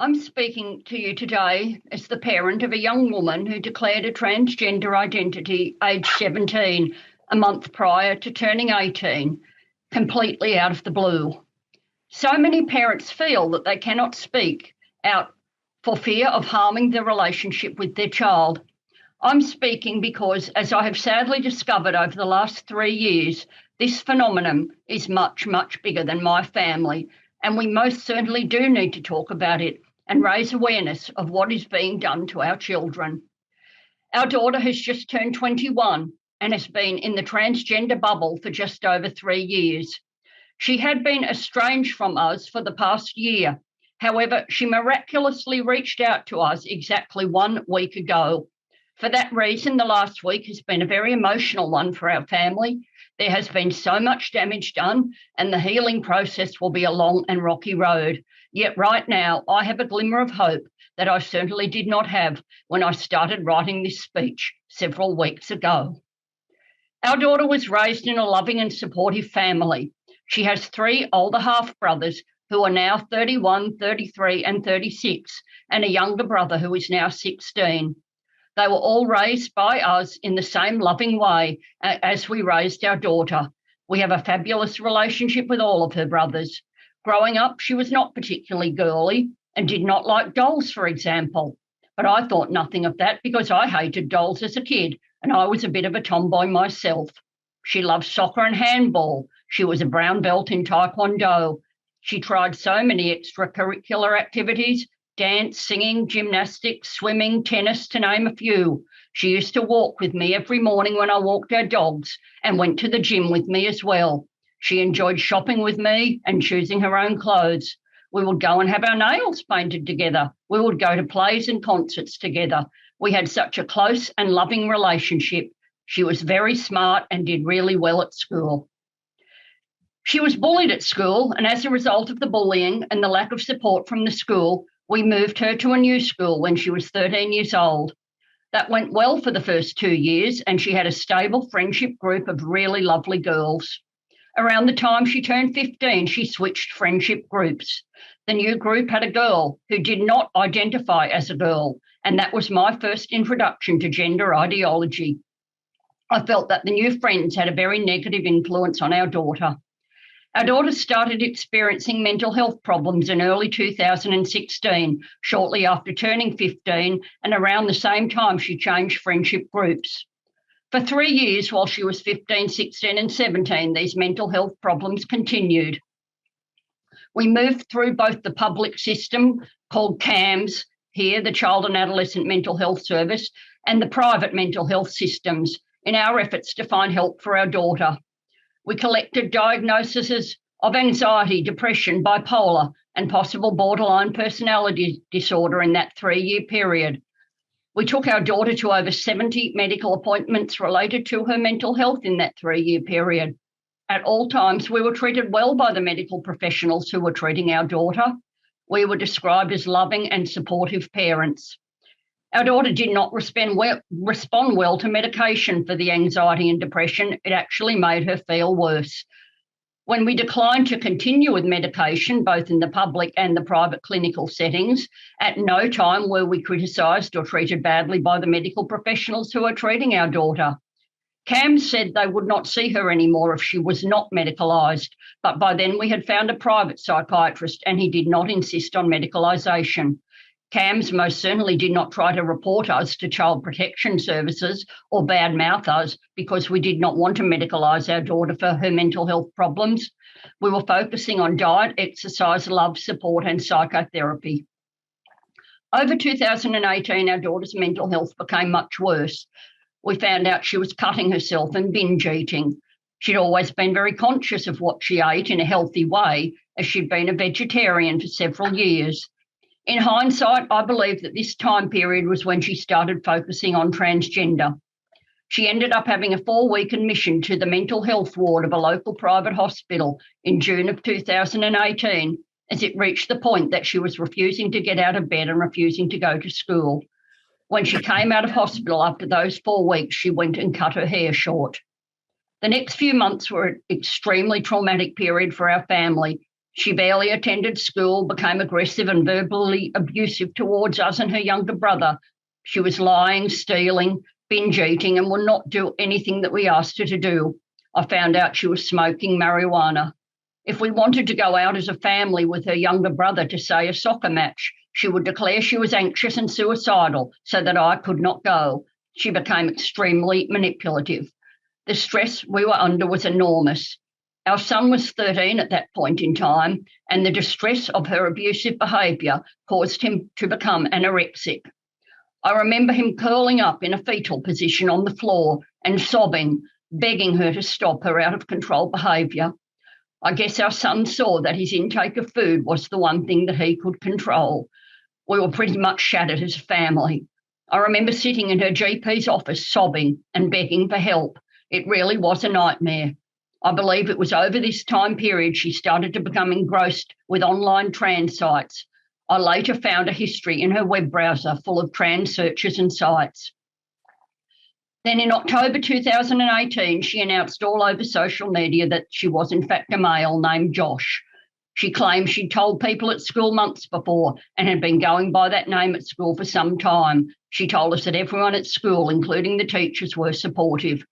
I'm speaking to you today as the parent of a young woman who declared a transgender identity aged 17, a month prior to turning 18, completely out of the blue. So many parents feel that they cannot speak out for fear of harming the relationship with their child. I'm speaking because, as I have sadly discovered over the last 3 years, this phenomenon is much, much bigger than my family, and we most certainly do need to talk about it and raise awareness of what is being done to our children. Our daughter has just turned 21 and has been in the transgender bubble for just over 3 years. She had been estranged from us for the past year. However, she miraculously reached out to us exactly 1 week ago. For that reason, the last week has been a very emotional one for our family. There has been so much damage done, and the healing process will be a long and rocky road. Yet right now, I have a glimmer of hope that I certainly did not have when I started writing this speech several weeks ago. Our daughter was raised in a loving and supportive family. She has 3 older half-brothers who are now 31, 33, and 36, and a younger brother who is now 16. They were all raised by us in the same loving way as we raised our daughter. We have a fabulous relationship with all of her brothers. Growing up, she was not particularly girly and did not like dolls, for example. But I thought nothing of that because I hated dolls as a kid, and I was a bit of a tomboy myself. She loved soccer and handball. She was a brown belt in Taekwondo. She tried so many extracurricular activities: dance, singing, gymnastics, swimming, tennis, to name a few. She used to walk with me every morning when I walked our dogs and went to the gym with me as well. She enjoyed shopping with me and choosing her own clothes. We would go and have our nails painted together. We would go to plays and concerts together. We had such a close and loving relationship. She was very smart and did really well at school. She was bullied at school, and as a result of the bullying and the lack of support from the school, we moved her to a new school when she was 13 years old. That went well for the first 2 years, and she had a stable friendship group of really lovely girls. Around the time she turned 15, she switched friendship groups. The new group had a girl who did not identify as a girl, and that was my first introduction to gender ideology. I felt that the new friends had a very negative influence on our daughter. Our daughter started experiencing mental health problems in early 2016, shortly after turning 15, and around the same time she changed friendship groups. For 3 years, while she was 15, 16, and 17, these mental health problems continued. We moved through both the public system, called CAMS, here, the Child and Adolescent Mental Health Service, and the private mental health systems in our efforts to find help for our daughter. We collected diagnoses of anxiety, depression, bipolar, and possible borderline personality disorder in that 3-year period. We took our daughter to over 70 medical appointments related to her mental health in that 3-year period. At all times, we were treated well by the medical professionals who were treating our daughter. We were described as loving and supportive parents. Our daughter did not respond well to medication for the anxiety and depression. It actually made her feel worse. When we declined to continue with medication, both in the public and the private clinical settings, at no time were we criticised or treated badly by the medical professionals who are treating our daughter. CAMS said they would not see her anymore if she was not medicalised, but by then we had found a private psychiatrist and he did not insist on medicalisation. CAMS most certainly did not try to report us to Child Protection Services or badmouth us because we did not want to medicalise our daughter for her mental health problems. We were focusing on diet, exercise, love, support and psychotherapy. Over 2018, our daughter's mental health became much worse. We found out she was cutting herself and binge eating. She'd always been very conscious of what she ate in a healthy way, as she'd been a vegetarian for several years. In hindsight, I believe that this time period was when she started focusing on transgender. She ended up having a 4-week admission to the mental health ward of a local private hospital in June of 2018, as it reached the point that she was refusing to get out of bed and refusing to go to school. When she came out of hospital after those 4 weeks, she went and cut her hair short. The next few months were an extremely traumatic period for our family. She barely attended school, became aggressive and verbally abusive towards us and her younger brother. She was lying, stealing, binge eating, and would not do anything that we asked her to do. I found out she was smoking marijuana. If we wanted to go out as a family with her younger brother to, say, a soccer match, she would declare she was anxious and suicidal so that I could not go. She became extremely manipulative. The stress we were under was enormous. Our son was 13 at that point in time, and the distress of her abusive behaviour caused him to become anorexic. I remember him curling up in a fetal position on the floor and sobbing, begging her to stop her out-of-control behaviour. I guess our son saw that his intake of food was the one thing that he could control. We were pretty much shattered as a family. I remember sitting in her GP's office sobbing and begging for help. It really was a nightmare. I believe it was over this time period she started to become engrossed with online trans sites. I later found a history in her web browser full of trans searches and sites. Then in October 2018, she announced all over social media that she was in fact a male named Josh. She claimed she'd told people at school months before and had been going by that name at school for some time. She told us that everyone at school, including the teachers, were supportive.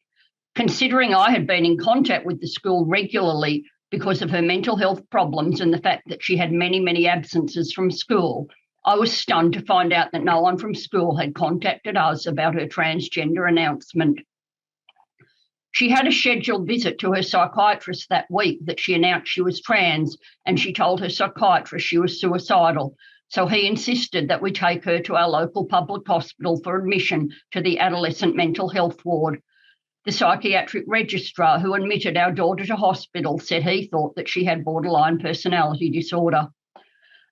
Considering I had been in contact with the school regularly because of her mental health problems and the fact that she had many, many absences from school, I was stunned to find out that no one from school had contacted us about her transgender announcement. She had a scheduled visit to her psychiatrist that week that she announced she was trans, and she told her psychiatrist she was suicidal. So he insisted that we take her to our local public hospital for admission to the adolescent mental health ward. The psychiatric registrar who admitted our daughter to hospital said he thought that she had borderline personality disorder.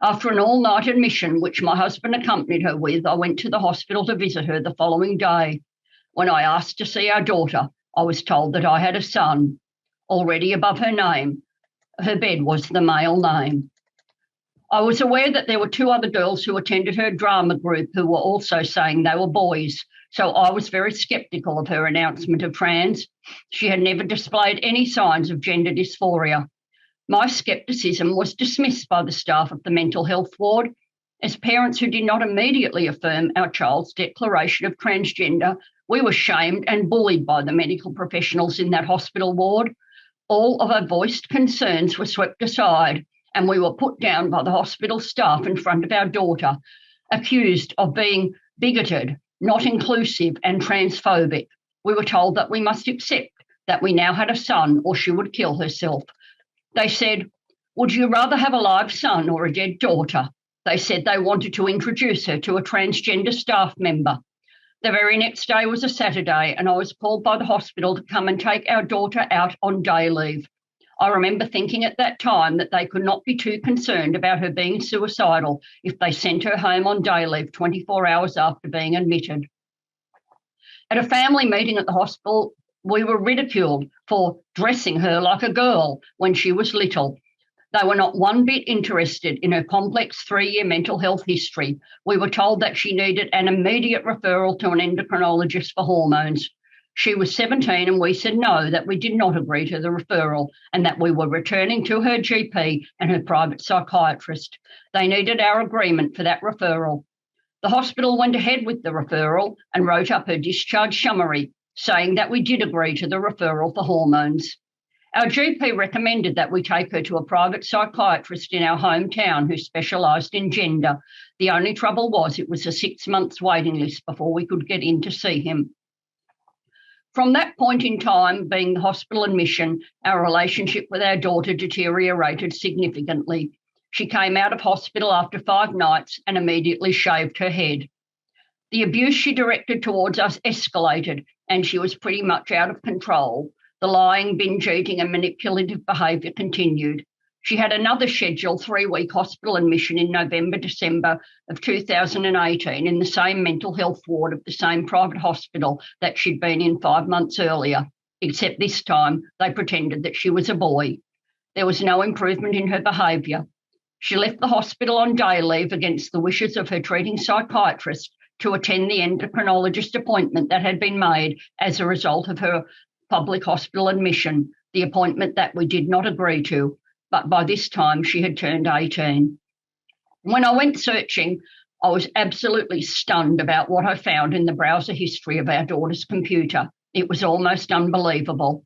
After an all-night admission, which my husband accompanied her with, I went to the hospital to visit her the following day. When I asked to see our daughter, I was told that I had a son. Already above her name, her bed was the male name. I was aware that there were two other girls who attended her drama group who were also saying they were boys, so I was very sceptical of her announcement of trans. She had never displayed any signs of gender dysphoria. My scepticism was dismissed by the staff of the mental health ward. As parents who did not immediately affirm our child's declaration of transgender, we were shamed and bullied by the medical professionals in that hospital ward. All of our voiced concerns were swept aside, and we were put down by the hospital staff in front of our daughter, accused of being bigoted, not inclusive, and transphobic. We were told that we must accept that we now had a son or she would kill herself. They said, "Would you rather have a live son or a dead daughter?" They said they wanted to introduce her to a transgender staff member. The very next day was a Saturday, and I was called by the hospital to come and take our daughter out on day leave. I remember thinking at that time that they could not be too concerned about her being suicidal if they sent her home on day leave 24 hours after being admitted. At a family meeting at the hospital, we were ridiculed for dressing her like a girl when she was little. They were not one bit interested in her complex 3-year mental health history. We were told that she needed an immediate referral to an endocrinologist for hormones. She was 17 and we said no, that we did not agree to the referral and that we were returning to her GP and her private psychiatrist. They needed our agreement for that referral. The hospital went ahead with the referral and wrote up her discharge summary, saying that we did agree to the referral for hormones. Our GP recommended that we take her to a private psychiatrist in our hometown who specialised in gender. The only trouble was it was a 6 months waiting list before we could get in to see him. From that point in time, being the hospital admission, our relationship with our daughter deteriorated significantly. She came out of hospital after 5 nights and immediately shaved her head. The abuse she directed towards us escalated and she was pretty much out of control. The lying, binge eating and manipulative behaviour continued. She had another scheduled 3-week hospital admission in November, December of 2018 in the same mental health ward of the same private hospital that she'd been in 5 months earlier, except this time they pretended that she was a boy. There was no improvement in her behaviour. She left the hospital on day leave against the wishes of her treating psychiatrist to attend the endocrinologist appointment that had been made as a result of her public hospital admission, the appointment that we did not agree to. but by this time she had turned 18. When I went searching, I was absolutely stunned about what I found in the browser history of our daughter's computer. It was almost unbelievable.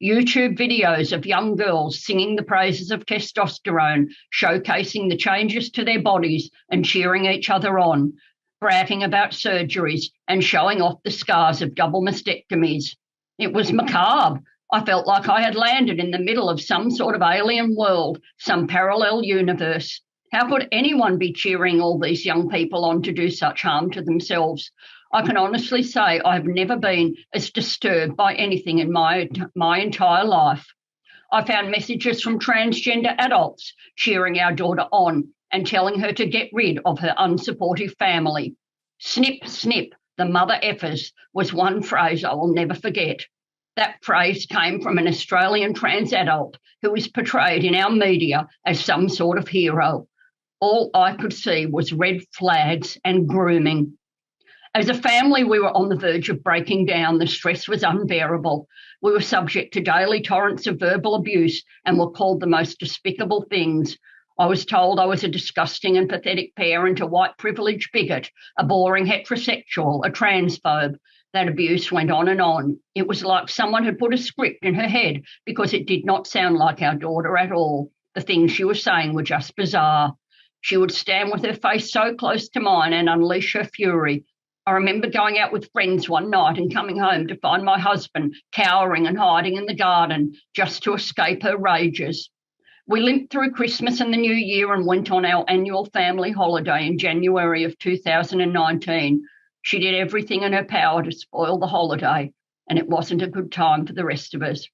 YouTube videos of young girls singing the praises of testosterone, showcasing the changes to their bodies and cheering each other on, bragging about surgeries and showing off the scars of double mastectomies. It was macabre. I felt like I had landed in the middle of some sort of alien world, some parallel universe. How could anyone be cheering all these young people on to do such harm to themselves? I can honestly say I've never been as disturbed by anything in my entire life. I found messages from transgender adults cheering our daughter on and telling her to get rid of her unsupportive family. Snip, snip, the mother effers was one phrase I will never forget. That phrase came from an Australian trans adult who was portrayed in our media as some sort of hero. All I could see was red flags and grooming. As a family, we were on the verge of breaking down. The stress was unbearable. We were subject to daily torrents of verbal abuse and were called the most despicable things. I was told I was a disgusting and pathetic parent, a white privileged bigot, a boring heterosexual, a transphobe. That abuse went on and on. It was like someone had put a script in her head because it did not sound like our daughter at all. The things she was saying were just bizarre. She would stand with her face so close to mine and unleash her fury. I remember going out with friends one night and coming home to find my husband cowering and hiding in the garden just to escape her rages. We limped through Christmas and the New Year and went on our annual family holiday in January of 2019. She did everything in her power to spoil the holiday, and it wasn't a good time for the rest of us.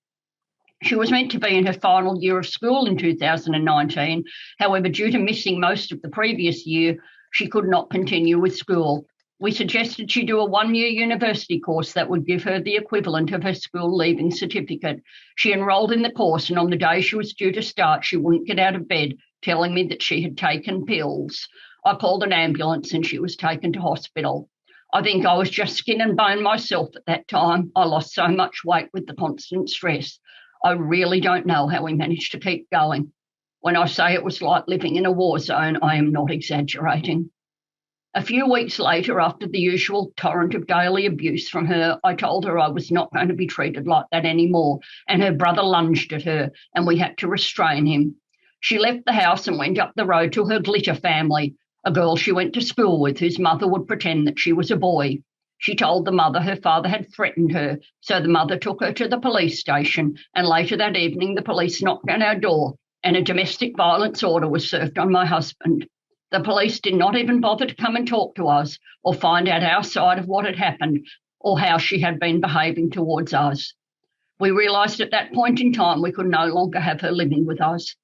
She was meant to be in her final year of school in 2019. However, due to missing most of the previous year, she could not continue with school. We suggested she do a one-year university course that would give her the equivalent of her school leaving certificate. She enrolled in the course, and on the day she was due to start, she wouldn't get out of bed, telling me that she had taken pills. I called an ambulance and she was taken to hospital. I think I was just skin and bone myself at that time. I lost so much weight with the constant stress. I really don't know how we managed to keep going. When I say it was like living in a war zone, I am not exaggerating. A few weeks later, after the usual torrent of daily abuse from her, I told her I was not going to be treated like that anymore, and her brother lunged at her, and we had to restrain him. She left the house and went up the road to her glitter family, a girl she went to school with whose mother would pretend that she was a boy. She told the mother her father had threatened her, so the mother took her to the police station, and later that evening the police knocked on our door, and a domestic violence order was served on my husband. The police did not even bother to come and talk to us or find out our side of what had happened or how she had been behaving towards us. We realised at that point in time we could no longer have her living with us.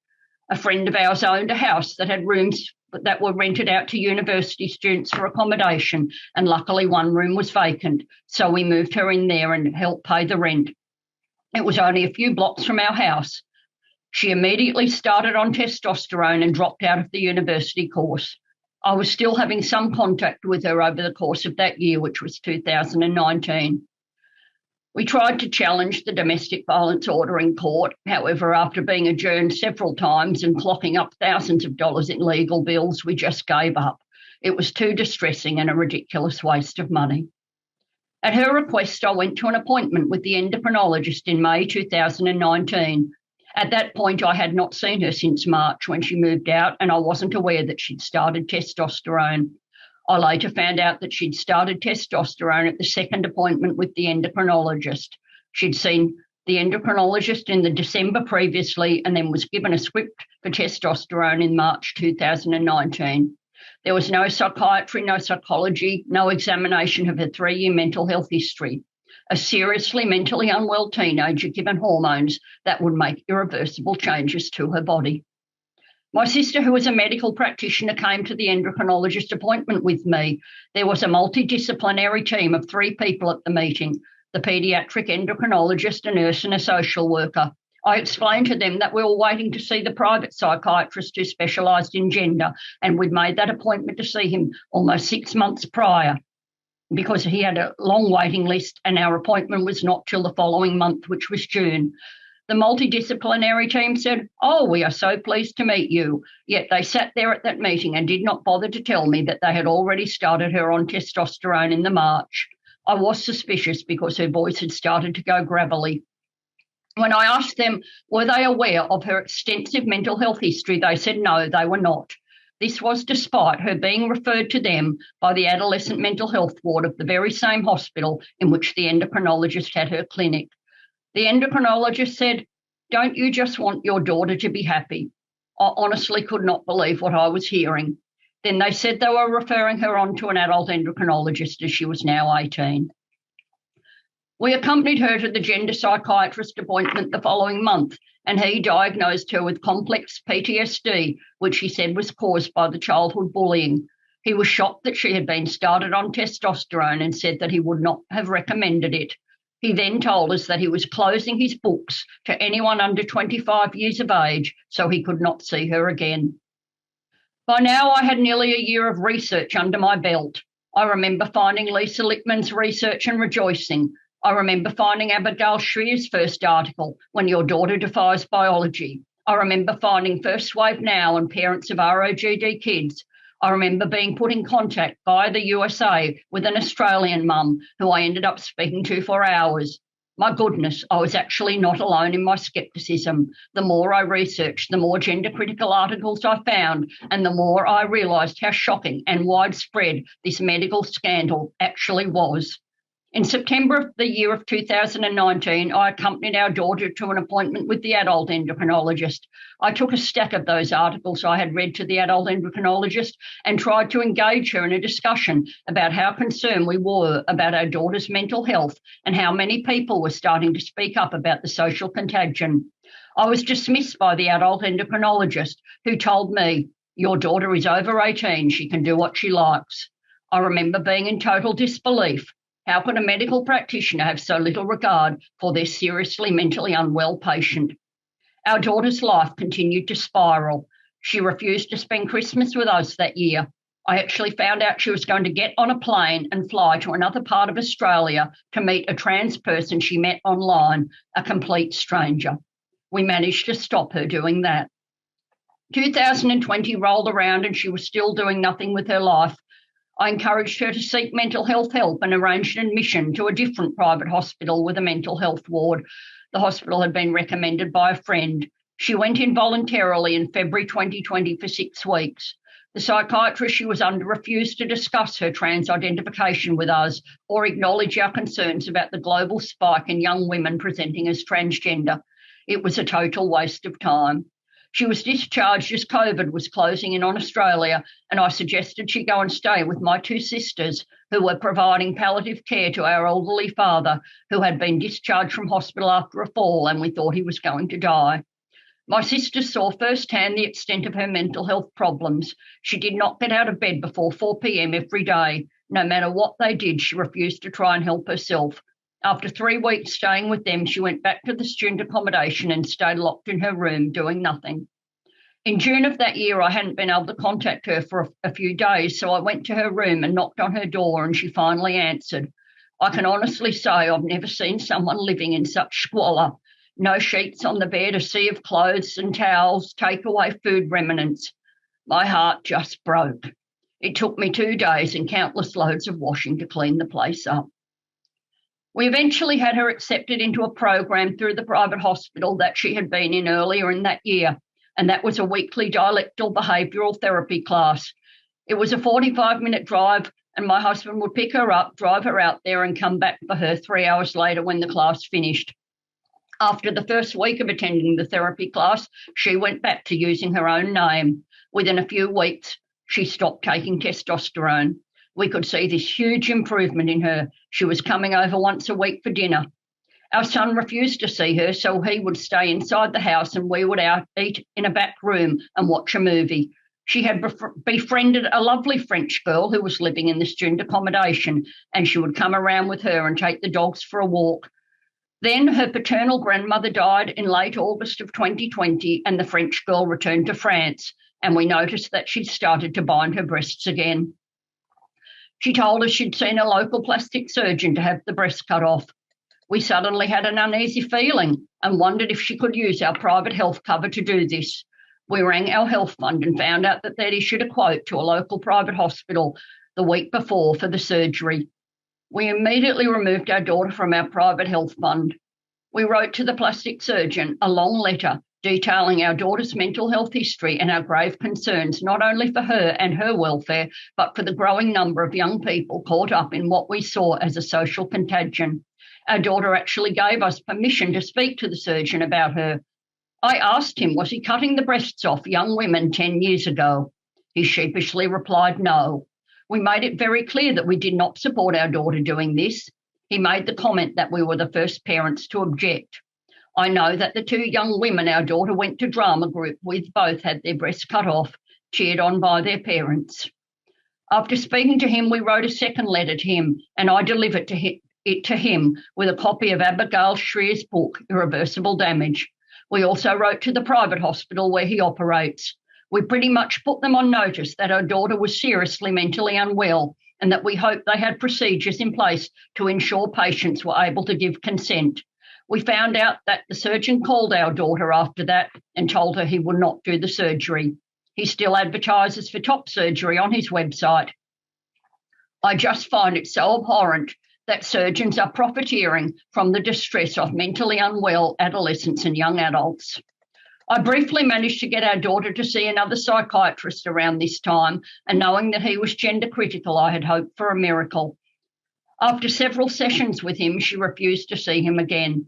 A friend of ours owned a house that had rooms that were rented out to university students for accommodation, and luckily one room was vacant, so we moved her in there and helped pay the rent. It was only a few blocks from our house. She immediately started on testosterone and dropped out of the university course. I was still having some contact with her over the course of that year, which was 2019. We tried to challenge the domestic violence order in court. However, after being adjourned several times and clocking up thousands of dollars in legal bills, we just gave up. It was too distressing and a ridiculous waste of money. At her request, I went to an appointment with the endocrinologist in May 2019. At that point, I had not seen her since March when she moved out, and I wasn't aware that she'd started testosterone. I later found out that she'd started testosterone at the second appointment with the endocrinologist. She'd seen the endocrinologist in the December previously and then was given a script for testosterone in March 2019. There was no psychiatry, no psychology, no examination of her 3-year mental health history. A seriously mentally unwell teenager given hormones that would make irreversible changes to her body. My sister, who was a medical practitioner, came to the endocrinologist appointment with me. There was a multidisciplinary team of 3 people at the meeting, the paediatric endocrinologist, a nurse and a social worker. I explained to them that we were waiting to see the private psychiatrist who specialised in gender, and we'd made that appointment to see him almost 6 months prior, because he had a long waiting list and our appointment was not till the following month, which was June. The multidisciplinary team said, "Oh, we are so pleased to meet you." Yet they sat there at that meeting and did not bother to tell me that they had already started her on testosterone in the March. I was suspicious because her voice had started to go gravelly. When I asked them, were they aware of her extensive mental health history, they said no, they were not. This was despite her being referred to them by the adolescent mental health ward of the very same hospital in which the endocrinologist had her clinic. The endocrinologist said, "Don't you just want your daughter to be happy?" I honestly could not believe what I was hearing. Then they said they were referring her on to an adult endocrinologist as she was now 18. We accompanied her to the gender psychiatrist appointment the following month, and he diagnosed her with complex PTSD, which he said was caused by the childhood bullying. He was shocked that she had been started on testosterone and said that he would not have recommended it. He then told us that he was closing his books to anyone under 25 years of age, so he could not see her again. By now, I had nearly a year of research under my belt. I remember finding Lisa Lippman's research and rejoicing. I remember finding Abigail Shrier's first article, When Your Daughter Defies Biology. I remember finding First Wave Now and Parents of ROGD Kids. I remember being put in contact via the USA with an Australian mum who I ended up speaking to for hours. My goodness, I was actually not alone in my scepticism. The more I researched, the more gender critical articles I found, and the more I realised how shocking and widespread this medical scandal actually was. In September of the year of 2019, I accompanied our daughter to an appointment with the adult endocrinologist. I took a stack of those articles I had read to the adult endocrinologist and tried to engage her in a discussion about how concerned we were about our daughter's mental health and how many people were starting to speak up about the social contagion. I was dismissed by the adult endocrinologist, who told me, "Your daughter is over 18, she can do what she likes." I remember being in total disbelief. How could a medical practitioner have so little regard for their seriously mentally unwell patient? Our daughter's life continued to spiral. She refused to spend Christmas with us that year. I actually found out she was going to get on a plane and fly to another part of Australia to meet a trans person she met online, a complete stranger. We managed to stop her doing that. 2020 rolled around and she was still doing nothing with her life. I encouraged her to seek mental health help and arranged an admission to a different private hospital with a mental health ward. The hospital had been recommended by a friend. She went in voluntarily in February 2020 for 6 weeks. The psychiatrist she was under refused to discuss her trans identification with us or acknowledge our concerns about the global spike in young women presenting as transgender. It was a total waste of time. She was discharged as COVID was closing in on Australia, and I suggested she go and stay with my 2 sisters who were providing palliative care to our elderly father, who had been discharged from hospital after a fall and we thought he was going to die. My sisters saw firsthand the extent of her mental health problems. She did not get out of bed before 4 p.m. every day. No matter what they did, she refused to try and help herself. After 3 weeks staying with them, she went back to the student accommodation and stayed locked in her room doing nothing. In June of that year, I hadn't been able to contact her for a few days, so I went to her room and knocked on her door, and she finally answered. I can honestly say I've never seen someone living in such squalor. No sheets on the bed, a sea of clothes and towels, takeaway food remnants. My heart just broke. It took me 2 days and countless loads of washing to clean the place up. We eventually had her accepted into a program through the private hospital that she had been in earlier in that year, and that was a weekly dialectal behavioural therapy class. It was a 45-minute drive, and my husband would pick her up, drive her out there and come back for her 3 hours later when the class finished. After the first week of attending the therapy class, she went back to using her own name. Within a few weeks, she stopped taking testosterone. We could see this huge improvement in her. She was coming over once a week for dinner. Our son refused to see her, so he would stay inside the house and we would eat in a back room and watch a movie. She had befriended a lovely French girl who was living in the student accommodation, and she would come around with her and take the dogs for a walk. Then her paternal grandmother died in late August of 2020, and the French girl returned to France, and we noticed that she'd started to bind her breasts again. She told us she'd seen a local plastic surgeon to have the breast cut off. We suddenly had an uneasy feeling and wondered if she could use our private health cover to do this. We rang our health fund and found out that they'd issued a quote to a local private hospital the week before for the surgery. We immediately removed our daughter from our private health fund. We wrote to the plastic surgeon a long letter detailing our daughter's mental health history and our grave concerns, not only for her and her welfare, but for the growing number of young people caught up in what we saw as a social contagion. Our daughter actually gave us permission to speak to the surgeon about her. I asked him, was he cutting the breasts off young women 10 years ago? He sheepishly replied, no. We made it very clear that we did not support our daughter doing this. He made the comment that we were the first parents to object. I know that the two young women our daughter went to drama group with both had their breasts cut off, cheered on by their parents. After speaking to him, we wrote a second letter to him, and I delivered it to him with a copy of Abigail Shrier's book, Irreversible Damage. We also wrote to the private hospital where he operates. We pretty much put them on notice that our daughter was seriously mentally unwell and that we hoped they had procedures in place to ensure patients were able to give consent. We found out that the surgeon called our daughter after that and told her he would not do the surgery. He still advertises for top surgery on his website. I just find it so abhorrent that surgeons are profiteering from the distress of mentally unwell adolescents and young adults. I briefly managed to get our daughter to see another psychiatrist around this time, and knowing that he was gender critical, I had hoped for a miracle. After several sessions with him, she refused to see him again.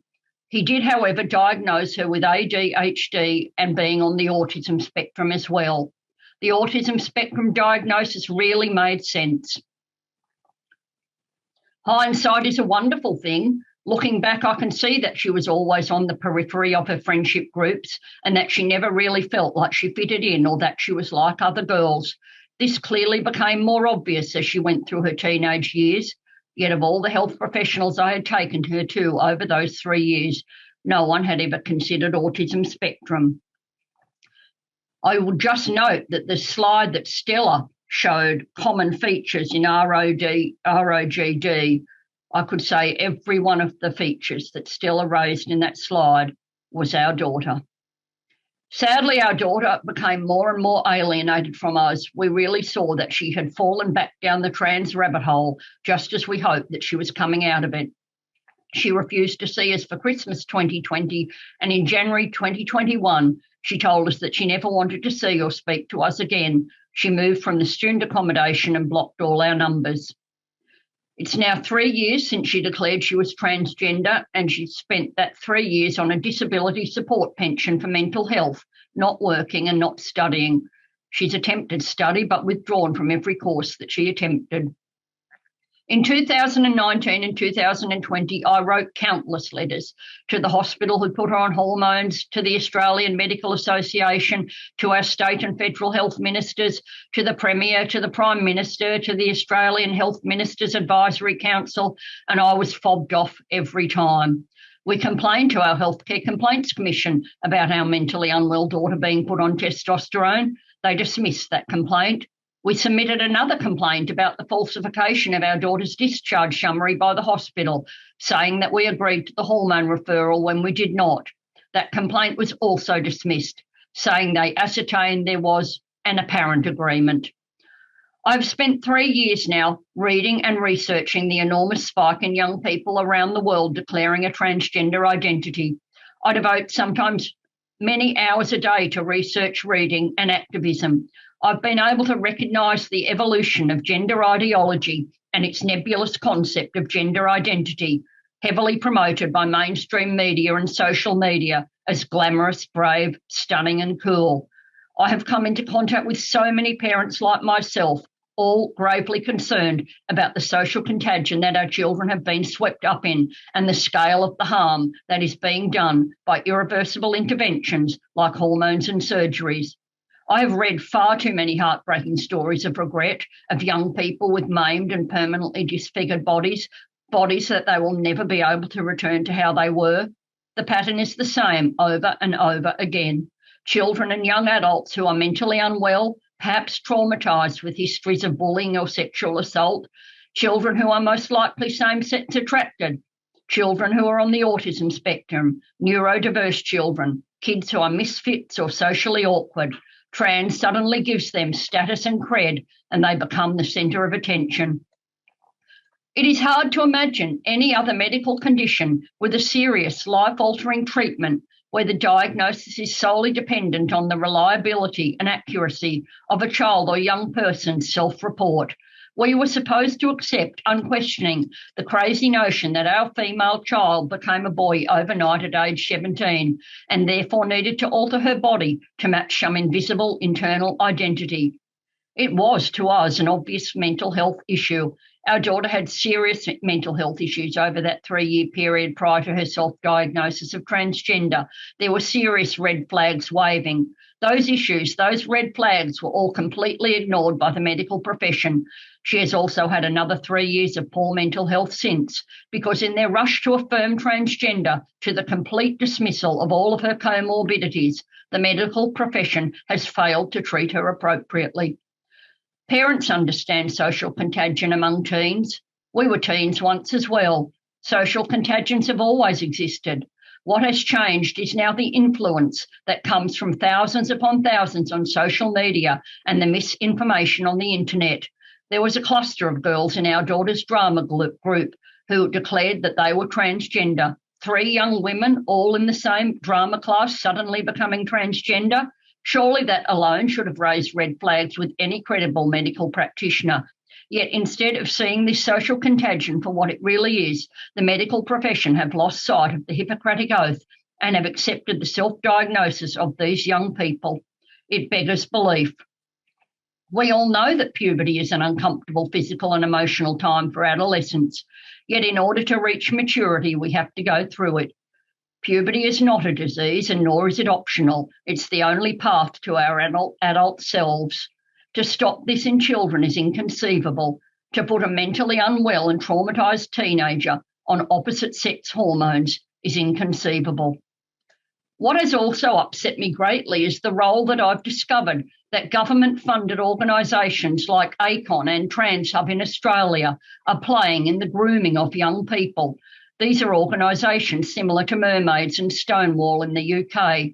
He did, however, diagnose her with ADHD and being on the autism spectrum as well. The autism spectrum diagnosis really made sense. Hindsight is a wonderful thing. Looking back, I can see that she was always on the periphery of her friendship groups and that she never really felt like she fitted in or that she was like other girls. This clearly became more obvious as she went through her teenage years. Yet of all the health professionals I had taken her to over those 3 years, no one had ever considered autism spectrum. I will just note that the slide that Stella showed common features in ROGD, I could say every one of the features that Stella raised in that slide was our daughter. Sadly, our daughter became more and more alienated from us. We really saw that she had fallen back down the trans rabbit hole, just as we hoped that she was coming out of it. She refused to see us for Christmas 2020, and in January 2021, she told us that she never wanted to see or speak to us again. She moved from the student accommodation and blocked all our numbers. It's now 3 years since she declared she was transgender, and she spent that 3 years on a disability support pension for mental health, not working and not studying. She's attempted study but withdrawn from every course that she attempted. In 2019 and 2020, I wrote countless letters to the hospital who put her on hormones, to the Australian Medical Association, to our state and federal health ministers, to the Premier, to the Prime Minister, to the Australian Health Ministers Advisory Council, and I was fobbed off every time. We complained to our Healthcare Complaints Commission about our mentally unwell daughter being put on testosterone. They dismissed that complaint. We submitted another complaint about the falsification of our daughter's discharge summary by the hospital, saying that we agreed to the hormone referral when we did not. That complaint was also dismissed, saying they ascertained there was an apparent agreement. I've spent 3 years now reading and researching the enormous spike in young people around the world declaring a transgender identity. I devote sometimes many hours a day to research, reading and activism. I've been able to recognise the evolution of gender ideology and its nebulous concept of gender identity, heavily promoted by mainstream media and social media as glamorous, brave, stunning and cool. I have come into contact with so many parents like myself, all gravely concerned about the social contagion that our children have been swept up in and the scale of the harm that is being done by irreversible interventions like hormones and surgeries. I have read far too many heartbreaking stories of regret of young people with maimed and permanently disfigured bodies that they will never be able to return to how they were. The pattern is the same over and over again. Children and young adults who are mentally unwell, perhaps traumatised with histories of bullying or sexual assault, children who are most likely same-sex attracted, children who are on the autism spectrum, neurodiverse children, kids who are misfits or socially awkward. Trans suddenly gives them status and cred, and they become the centre of attention. It is hard to imagine any other medical condition with a serious life-altering treatment where the diagnosis is solely dependent on the reliability and accuracy of a child or young person's self-report. We were supposed to accept, unquestioning, the crazy notion that our female child became a boy overnight at age 17 and therefore needed to alter her body to match some invisible internal identity. It was, to us, an obvious mental health issue. Our daughter had serious mental health issues over that 3-year period prior to her self-diagnosis of transgender. There were serious red flags waving. Those issues, those red flags, were all completely ignored by the medical profession. She has also had another 3 years of poor mental health since, because in their rush to affirm transgender to the complete dismissal of all of her comorbidities, the medical profession has failed to treat her appropriately. Parents understand social contagion among teens. We were teens once as well. Social contagions have always existed. What has changed is now the influence that comes from thousands upon thousands on social media and the misinformation on the internet. There was a cluster of girls in our daughter's drama group who declared that they were transgender. 3 young women, all in the same drama class, suddenly becoming transgender. Surely that alone should have raised red flags with any credible medical practitioner. Yet instead of seeing this social contagion for what it really is, the medical profession have lost sight of the Hippocratic Oath and have accepted the self-diagnosis of these young people. It beggars belief. We all know that puberty is an uncomfortable physical and emotional time for adolescents, yet in order to reach maturity, we have to go through it. Puberty is not a disease, and nor is it optional. It's the only path to our adult selves. To stop this in children is inconceivable. To put a mentally unwell and traumatised teenager on opposite sex hormones is inconceivable. What has also upset me greatly is the role that I've discovered that government-funded organisations like ACON and TransHub in Australia are playing in the grooming of young people. These are organisations similar to Mermaids and Stonewall in the UK.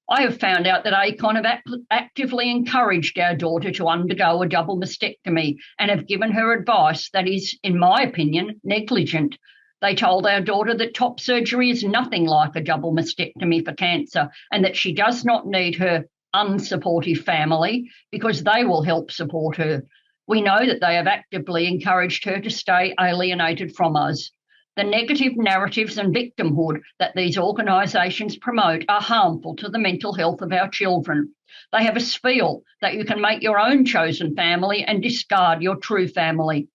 I have found out that ACON have actively encouraged our daughter to undergo a double mastectomy and have given her advice that is, in my opinion, negligent. They told our daughter that top surgery is nothing like a double mastectomy for cancer and that she does not need her unsupportive family because they will help support her. We know that they have actively encouraged her to stay alienated from us. The negative narratives and victimhood that these organisations promote are harmful to the mental health of our children. They have us feel that you can make your own chosen family and discard your true family.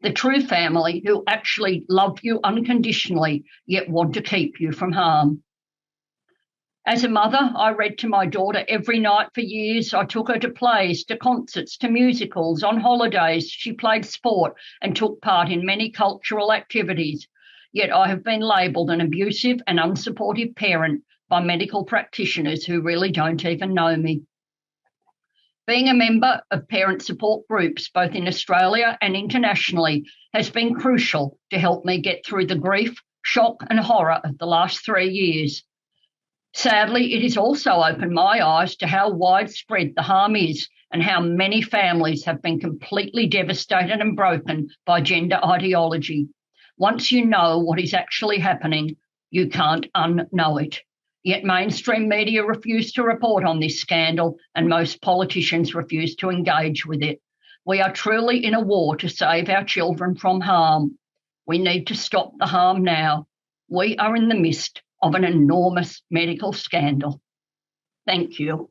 The true family who actually love you unconditionally, yet want to keep you from harm. As a mother, I read to my daughter every night for years. I took her to plays, to concerts, to musicals. On holidays, she played sport and took part in many cultural activities. Yet I have been labelled an abusive and unsupportive parent by medical practitioners who really don't even know me. Being a member of parent support groups, both in Australia and internationally, has been crucial to help me get through the grief, shock and horror of the last 3 years. Sadly, it has also opened my eyes to how widespread the harm is and how many families have been completely devastated and broken by gender ideology. Once you know what is actually happening, you can't unknow it. Yet mainstream media refuse to report on this scandal and most politicians refuse to engage with it. We are truly in a war to save our children from harm. We need to stop the harm now. We are in the midst of an enormous medical scandal. Thank you.